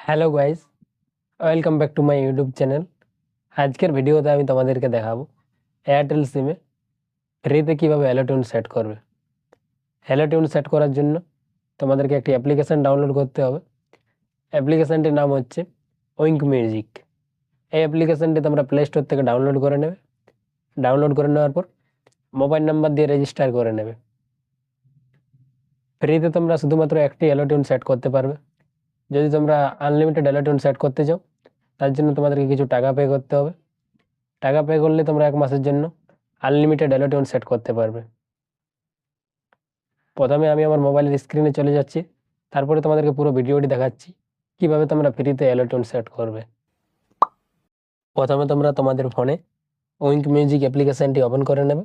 Hello guys, welcome back to my YouTube channel. আজকের ভিডিওতে আমি তোমাদেরকে দেখাবো এয়ারটেল সিমে ফ্রিতে কীভাবে হ্যালো টিউন সেট করবে। হ্যালো টিউন সেট করার জন্য তোমাদেরকে একটি অ্যাপ্লিকেশান ডাউনলোড করতে হবে। অ্যাপ্লিকেশানটির নাম হচ্ছে উইঙ্ক মিউজিক। এই অ্যাপ্লিকেশানটি তোমরা প্লে স্টোর থেকে ডাউনলোড করে নেবে। ডাউনলোড করে নেওয়ার পর মোবাইল নাম্বার দিয়ে রেজিস্টার করে নেবে। ফ্রিতে তোমরা শুধুমাত্র একটি হ্যালো টিউন সেট করতে পারবে। যদি তোমরা আনলিমিটেড হ্যালো টিউন সেট করতে চাও, তার জন্য তোমাদেরকে কিছু টাকা পে করতে হবে। টাকা পে করলে তোমরা 1 মাসের জন্য আনলিমিটেড হ্যালো টিউন সেট করতে পারবে। প্রথমে আমি আমার মোবাইলের স্ক্রিনে চলে যাচ্ছি, তারপরে তোমাদেরকে পুরো ভিডিওটি দেখাচ্ছি কিভাবে তোমরা ফ্রিতে হ্যালো টিউন সেট করবে। প্রথমে তোমরা তোমাদের ফোনে উইঙ্ক মিউজিক অ্যাপ্লিকেশানটি ওপেন করে নেবে।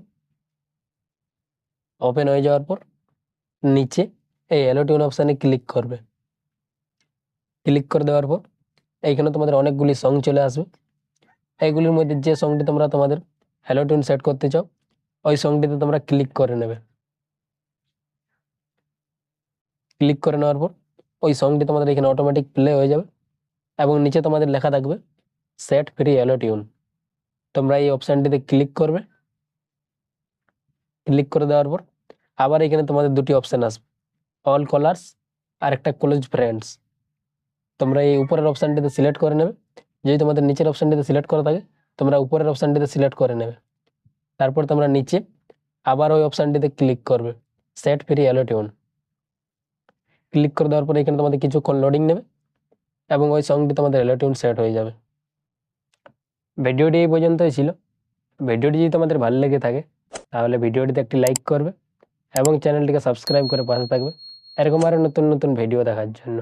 ওপেন হয়ে যাওয়ার পর নিচে এই হ্যালো টিউন অপশানে ক্লিক করবে। ক্লিক করে দেওয়ার পর এইখানে তোমাদের অনেকগুলি সং চলে আসবে। এইগুলির মধ্যে যে সংটি তোমরা তোমাদের হ্যালো টিউন সেট করতে চাও, ওই সংটিতে তোমরা ক্লিক করে নেবে। ক্লিক করে নেওয়ার পর ওই সংটি তোমাদের এখানে অটোমেটিক প্লে হয়ে যাবে এবং নিচে তোমাদের লেখা থাকবে সেট ফ্রি হ্যালো টিউন। তোমরা এই অপশানটিতে ক্লিক করবে। ক্লিক করে দেওয়ার পর আবার এখানে তোমাদের দুটি অপশান আসবে, অল কলার্স আর একটা ক্লোজ ফ্রেন্ডস। তোমরা এই উপরের অপশানটিতে সিলেক্ট করে নেবে। যদি তোমাদের নিচের অপশানটিতে সিলেক্ট করা থাকে, তোমরা উপরের অপশানটিতে সিলেক্ট করে নেবে। তারপর তোমরা নিচে আবার ওই অপশানটিতে ক্লিক করবে, set free hello tune. Click করে দেওয়ার পরে এখানে তোমাদের কিছুক্ষণ লোডিং নেবে এবং ওই সংটি তোমাদের হ্যালো টিউন সেট হয়ে যাবে। ভিডিওটি এই পর্যন্তই ছিল। ভিডিওটি যদি তোমাদের ভালো লেগে থাকে তাহলে ভিডিওটিতে একটি লাইক করবে এবং চ্যানেলটিকে সাবস্ক্রাইব করে পাশে থাকবে এরকম আরও নতুন নতুন ভিডিও দেখার জন্য।